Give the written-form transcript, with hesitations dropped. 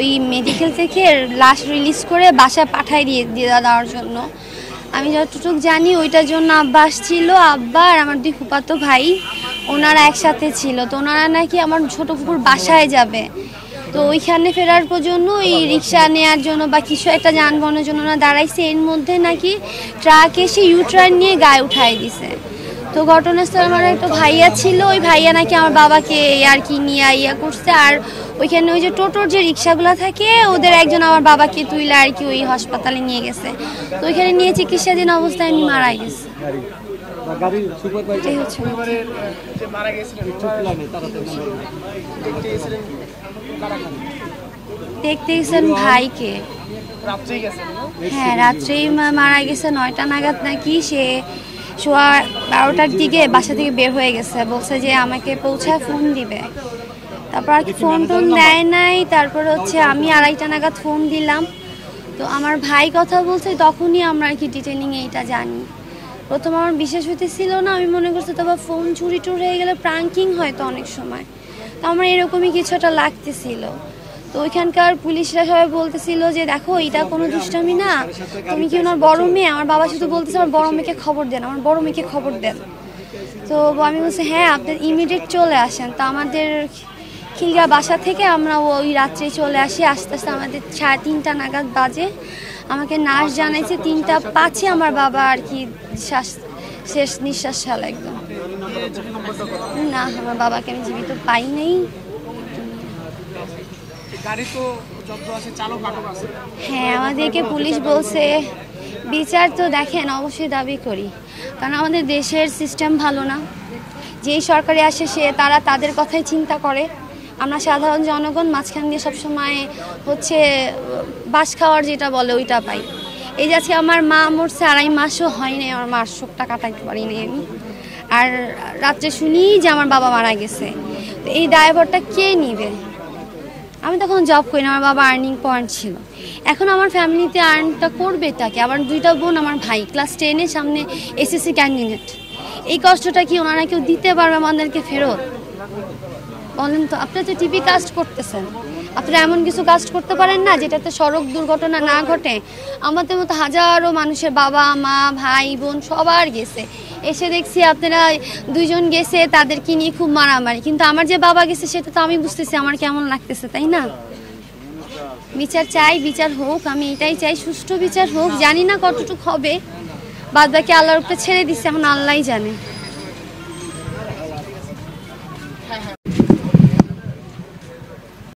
ওই মেডিকেল থেকে লাশ রিলিজ করে বাসায় পাঠায় দিয়ে দেওয়ার জন্য। আমি যতটুকু জানি ওইটার জন্য আব্বা আসছিল, আব্বা আর আমার 2 ফুফাতো ভাই ওনারা একসাথে ছিল। তো ওনারা নাকি আমার ছোট ফুপুর বাসায় যাবে, তো ওইখানে ফেরার জন্য এই রিক্সা নেওয়ার জন্য বা কিছু একটা যানবাহনের জন্য ওরা দাঁড়াইছে। এর মধ্যে নাকি ট্রাক এসে ইউটার্ন নিয়ে গায়ে উঠাই দিছে। তো ঘটনাস্থলে আমার একটা ভাইয়া ছিল, ওই ভাইয়া নাকি আমার বাবাকে আর কি নিয়ে ইয়া করছে। আর ওইখানে ওই যে টোটোর যে রিক্সাগুলো থাকে ওদের একজন আমার বাবাকে তুইলে আর কি ওই হাসপাতালে নিয়ে গেছে। তো ওইখানে নিয়ে চিকিৎসাধীন অবস্থায় আমি মারা গেছি। দেখতে গেছেন ভাইকে, হ্যাঁ রাত্রেই মারা গেছে। 9টা নাগাদ নাকি সে 12টার দিকে বাসা থেকে বের হয়ে গেছে, বলছে যে আমাকে পৌঁছায় ফোন দিবে। তারপর আর কি ফোন টোন দেয় নাই। তারপর হচ্ছে আমি 2:30টা নাগাদ ফোন দিলাম, তো আমার ভাই কথা বলছে, তখনই আমরা আর কি ডিটেলিং এইটা জানি। প্রথম আমার বিশ্বাস হইতেছিল না, আমি মনে করছি তবে ফোন চুরি টুর হয়ে গেলে প্রাঙ্কিং হয়তো অনেক সময়, তো আমার এরকমই কিছু একটা লাগতেছিল। তো ওইখানকার পুলিশরা সবাই বলতেছিল যে দেখো এটা কোনো দুষ্টামি না, তুমি কি ওনার বড় মেয়ে? আমার বাবা শুধু বলতেছে আমার বড় মেয়েকে খবর দেন, আমার বড় মেয়েকে খবর দেন। তো আমি বলছি হ্যাঁ আপনি ইমিডিয়েট চলে আসেন। তো আমাদের খিলগা বাসা থেকে আমরা ওই রাত্রে চলে আসি। আস্তে আস্তে আমাদের 3:30টা নাগাদ বাজে। আমাকে নার্স জানাইছে 3:05 আমার বাবা আর কি শেষ নিঃশ্বাস ফেলে একদম। না, আমার বাবাকে আমি জীবিত পাই নাই। হ্যাঁ, আমাদেরকে পুলিশ বলছে বিচার তো দেখেন অবশ্যই দাবি করি, কারণ আমাদের দেশের সিস্টেম ভালো না। যেই সরকারে আসে তারা তাদের কথাই চিন্তা করে, আমরা সাধারণ জনগণ মাঝখান দিয়ে সবসময় হচ্ছে বাস খাওয়ার যেটা বলে ওইটা পাই। এই যে আজকে আমার মা মরছে 2.5 মাসও হয়নি, আমার মার শোকটা কাটাইতে পারিনি আমি। আর রাত্রে শুনি যে আমার বাবা মারা গেছে, তো এই দায়ভারটা কে নিবে? আমি তখন জব করি না, আমার বাবা আর্নিং পয়েন্ট ছিল। এখন আমার ফ্যামিলিতে আর্নটা করবে তাকে। আমার 2টা বোন, আমার ভাই ক্লাস 10-এ, সামনে এসএসসি ক্যান্ডিডেট। এই কষ্টটা কি ওনারা কেউ দিতে পারবে আমাদেরকে ফেরত? বলেন তো। আপনারা তো টিভি কাস্ট করতেছেন, আপনারা এমন কিছু কাস্ট করতে পারেন না যেটাতে সড়ক দুর্ঘটনা না ঘটে? আমাদের মতো হাজারো মানুষের বাবা মা ভাই বোন সবার গেছে, এসে দেখছি আপনারা 2 জন গেছে তাদেরকে নিয়ে খুব মারামারি, কিন্তু আমার যে বাবা গেছে সেটা তো আমি বুঝতেছি আমার কেমন লাগতেছে, তাই না? বিচার চাই, বিচার হোক, আমি এটাই চাই, সুষ্ঠু বিচার হোক। জানি না কতটুকু হবে, বাদ বাকি আল্লাহর উপরে ছেড়ে দিচ্ছে, এখন আল্লাহই জানে।